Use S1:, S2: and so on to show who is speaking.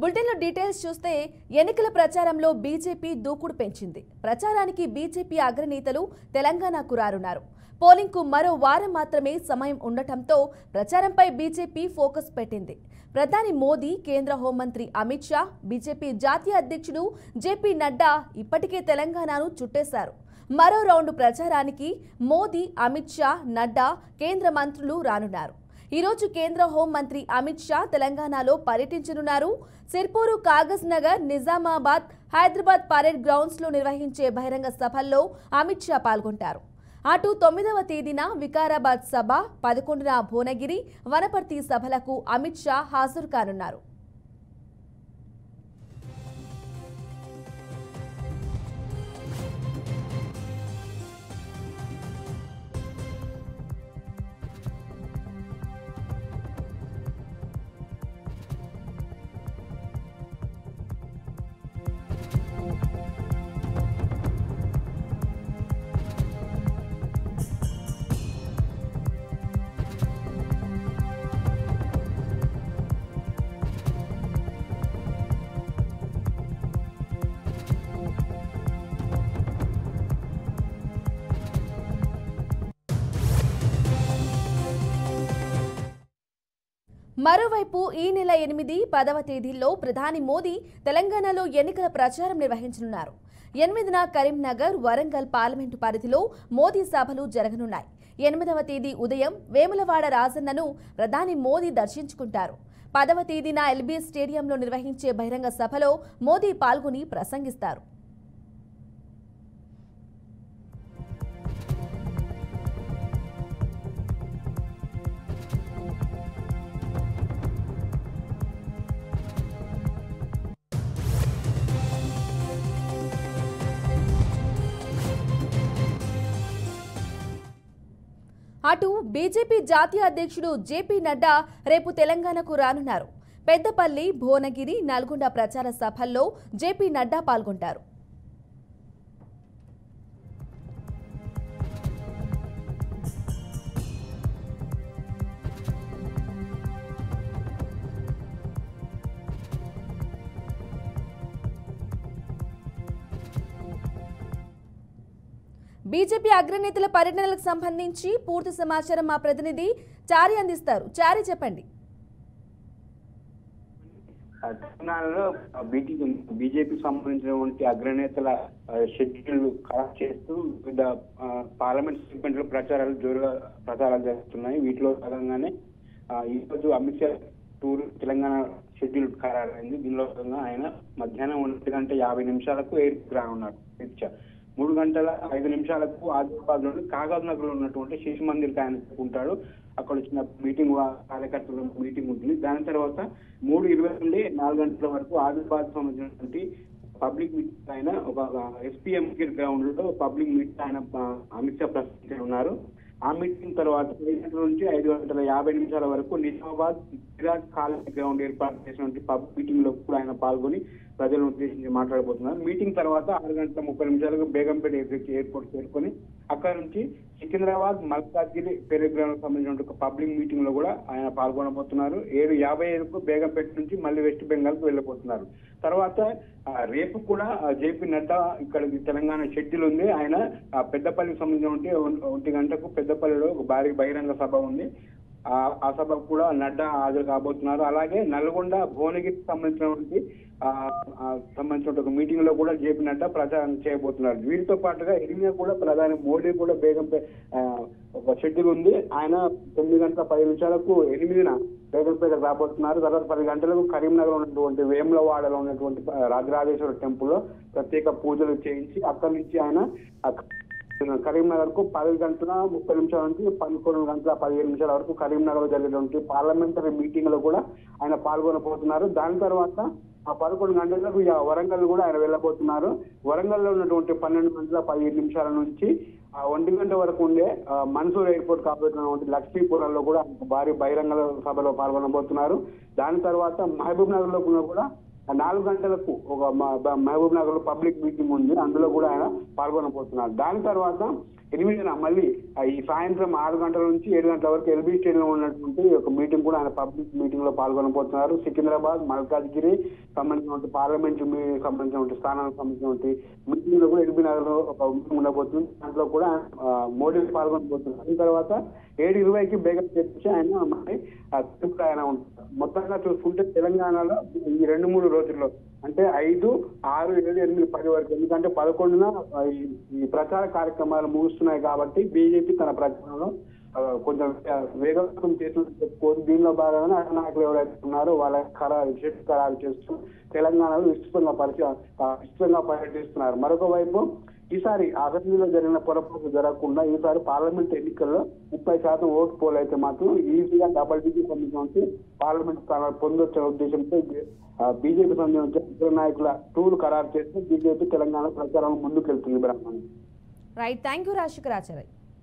S1: బులెటిన్లో డీటెయిల్స్ చూస్తే ఎన్నికల ప్రచారంలో బీజేపీ దూకుడు పెంచింది. ప్రచారానికి బీజేపీ అగ్రనేతలు తెలంగాణకు రానున్నారు. పోలింగ్కు మరో వారం మాత్రమే సమయం ఉండటంతో ప్రచారంపై బీజేపీ ఫోకస్ పెట్టింది. ప్రధాని మోదీ, కేంద్ర హోంమంత్రి అమిత్ షా, బీజేపీ జాతీయ అధ్యక్షుడు జేపీ నడ్డా ఇప్పటికే తెలంగాణను చుట్టేశారు. మరో రౌండ్ ప్రచారానికి మోదీ, అమిత్ షా, నడ్డా, కేంద్ర మంత్రులు రానున్నారు. ఈ రోజు కేంద్ర హోంమంత్రి అమిత్ షా తెలంగాణలో పర్యటించనున్నారు. సిర్పూరు, కాగజ్ నగర్, నిజామాబాద్, హైదరాబాద్ పరేడ్ గ్రౌండ్స్ లో నిర్వహించే బహిరంగ సభల్లో అమిత్ షా పాల్గొంటారు. అటు 9వ తేదీన వికారాబాద్ సభ, 11న భువనగిరి, వనపర్తి సభలకు అమిత్ షా హాజరు కానున్నారు. మరోవైపు ఈ నెల 8, 10వ తేదీల్లో ప్రధాని మోదీ తెలంగాణలో ఎన్నికల ప్రచారం నిర్వహించనున్నారు. 8న కరీంనగర్, వరంగల్ పార్లమెంటు పరిధిలో మోదీ సభలు జరగనున్నాయి. 8వ తేదీ ఉదయం వేములవాడ రాజన్నను ప్రధాని మోదీ దర్శించుకుంటారు. 10వ తేదీన ఎల్బీ స్టేడియంలో నిర్వహించే బహిరంగ సభలో మోదీ పాల్గొని ప్రసంగిస్తారు. అటు బీజేపీ జాతీయ అధ్యక్షుడు జేపీ నడ్డా రేపు తెలంగాణకు రానున్నారు. పెద్దపల్లి, భువనగిరి, నల్గొండ ప్రచార సభల్లో జేపీ నడ్డా పాల్గొంటారు. బీజేపీ అగ్రనేతల పర్యటనలకు సంబంధించి పూర్తి సమాచారం మా ప్రతినిధి చారి అందిస్తారు. చారి, చెప్పండి.
S2: తెలంగాణలో బీజేపీకి సంబంధించినటువంటి అగ్రనేతల షెడ్యూల్ ఖరారు చేస్తూ వివిధ పార్లమెంట్ సెగ్మెంట్ లో ప్రచారాలు జరుగుతున్నాయి. వీటిలో భాగంగానే ఈ రోజు అమిత్ షా టూర్ తెలంగాణ షెడ్యూల్ ఖరారైంది. దీనిలో భాగంగా ఆయన మధ్యాహ్నం 1:50 ఎయిర్పోర్ట్ రానున్నారు. అమిత్ షా 3:05 ఆదిలాబాద్ లోని కాగజ్ నగర్ లో ఉన్నటువంటి శిశు మందిర్ ఆయన ఉంటాడు. అక్కడ వచ్చిన మీటింగ్ కార్యకర్తల మీటింగ్ ఉంటుంది. దాని తర్వాత 3:20 నుండి 4 గంటల వరకు ఆదిలాబాద్ సంబంధించినటువంటి పబ్లిక్ మీటింగ్ ఆయన ఒక ఎస్పీఎం గ్రౌండ్ లో పబ్లిక్ మీటింగ్ ఆయన అమిత్ షా ప్రశ్నించనున్నారు. ఆ మీటింగ్ తర్వాత 5 గంటల నుంచి 5:50 వరకు నిజామాబాద్ విరాట్ కాలేజ్ గ్రౌండ్ ఏర్పాటు చేసినటువంటి పబ్లిక్ మీటింగ్ లో కూడా ఆయన పాల్గొని ప్రజలను ఉద్దేశించి మాట్లాడబోతున్నారు. మీటింగ్ తర్వాత 6:30 బేగంపేట ఎయిర్పోర్ట్ చేరుకొని అక్కడ నుంచి సికింద్రాబాద్, మల్కాజ్గిరి పరేడ్ గ్రౌండ్ సంబంధించిన ఒక పబ్లిక్ మీటింగ్ లో కూడా ఆయన పాల్గొనబోతున్నారు. 7:55 బేగంపేట నుంచి మళ్ళీ వెస్ట్ బెంగాల్ కు వెళ్ళబోతున్నారు. తర్వాత రేపు కూడా జేపీ నడ్డా ఇక్కడ తెలంగాణ షెడ్యూల్ ఉంది. ఆయన పెద్దపల్లికి సంబంధించిన 1 గంటకు పెద్దపల్లిలో ఒక భారీ బహిరంగ సభ ఉంది. ఆ సభకు కూడా నడ్డా హాజరు కాబోతున్నారు. అలాగే నల్గొండ, భువనగిరికి సంబంధించిన ఒక మీటింగ్ లో కూడా జేపీ నడ్డా ప్రచారం చేయబోతున్నారు. వీరితో పాటుగా ఎరిమియా కూడా ప్రధాని మోడీ కూడా ఒక షెడ్యూల్ ఉంది. ఆయన 9:10 8న బేగంపేట రాబోతున్నారు. తర్వాత 10 గంటలకు కరీంనగర్ ఉన్నటువంటి వేములవాడలో ఉన్నటువంటి రాజరాజేశ్వర టెంపుల్ లో ప్రత్యేక పూజలు చేయించి అక్కడి నుంచి ఆయన కరీంనగర్ కు 10:30 నుంచి 11:15 వరకు కరీంనగర్ లో జరిగేటువంటి పార్లమెంటరీ మీటింగ్ లో కూడా ఆయన పాల్గొనబోతున్నారు. దాని తర్వాత 11 గంటలకు వరంగల్ కూడా ఆయన వెళ్ళబోతున్నారు. వరంగల్ లో ఉన్నటువంటి 12:15 నుంచి 1 గంట వరకు ఉండే మన్సూర్ ఎయిర్పోర్ట్ కాబోతున్నటువంటి లక్ష్మీపురంలో కూడా భారీ బహిరంగ సభలో పాల్గొనబోతున్నారు. దాని తర్వాత మహబూబ్ నగర్ లో కూడా 4 గంటలకు ఒక మహబూబ్ నగర్ లో పబ్లిక్ మీటింగ్ ఉంది, అందులో కూడా ఆయన పాల్గొనబోతున్నారు. దాని తర్వాత 8న మళ్ళీ ఈ సాయంత్రం 6 గంటల నుంచి 7 గంటల వరకు ఎల్బీ స్టేడియంలో ఉన్నటువంటి ఒక మీటింగ్ కూడా ఆయన పబ్లిక్ మీటింగ్ లో పాల్గొనబోతున్నారు. సికింద్రాబాద్, మల్కాజ్గిరి సంబంధించిన పార్లమెంట్ సంబంధించిన స్థానాలకు సంబంధించిన మీటింగ్ లో కూడా ఎల్బీ నగర్ లో ఒక మీటింగ్ ఉండబోతుంది. దాంట్లో కూడా మోడీ పాల్గొనబోతున్నారు. దాని తర్వాత 7:20కి బేగం చేర్చి ఆయన మరి ఆయన ఉంటారు. మొత్తంగా చూసుకుంటే తెలంగాణలో ఈ 2-3 రోజుల్లో అంటే 5, 6, 7, 8, 10 వరకు, ఎందుకంటే 11న ఈ ప్రచార కార్యక్రమాలు ముగుస్తున్నాయి కాబట్టి బీజేపీ తన ప్రచారంలో కొంచెం వేగవంతం చేతులు చెప్పుకోదు. దీనిలో భాగంగా నాయకులు ఎవరైతే ఉన్నారో వాళ్ళ ఖరారు చేస్తూ తెలంగాణలో విస్తృతంగా పర్యటిస్తున్నారు. మరొక వైపు ఈసారి అసెంబ్లీలో జరిగిన పొరపాటు జరగకుండా ఈసారి పార్లమెంట్ ఎన్నికల్లో 30% ఓటు పోల్ అయితే మాత్రం ఈజీగా డబుల్ డిజిట్ సంబంధించి పార్లమెంట్ స్థానాలు పొందొచ్చే ఉద్దేశంతో బీజేపీ సంబంధించిన ఇతర నాయకుల టూర్ ఖరారు చేస్తే బీజేపీ తెలంగాణ ప్రచారం ముందుకెళ్తుంది. Brahman
S1: right, thank you Rajashekar Acharya.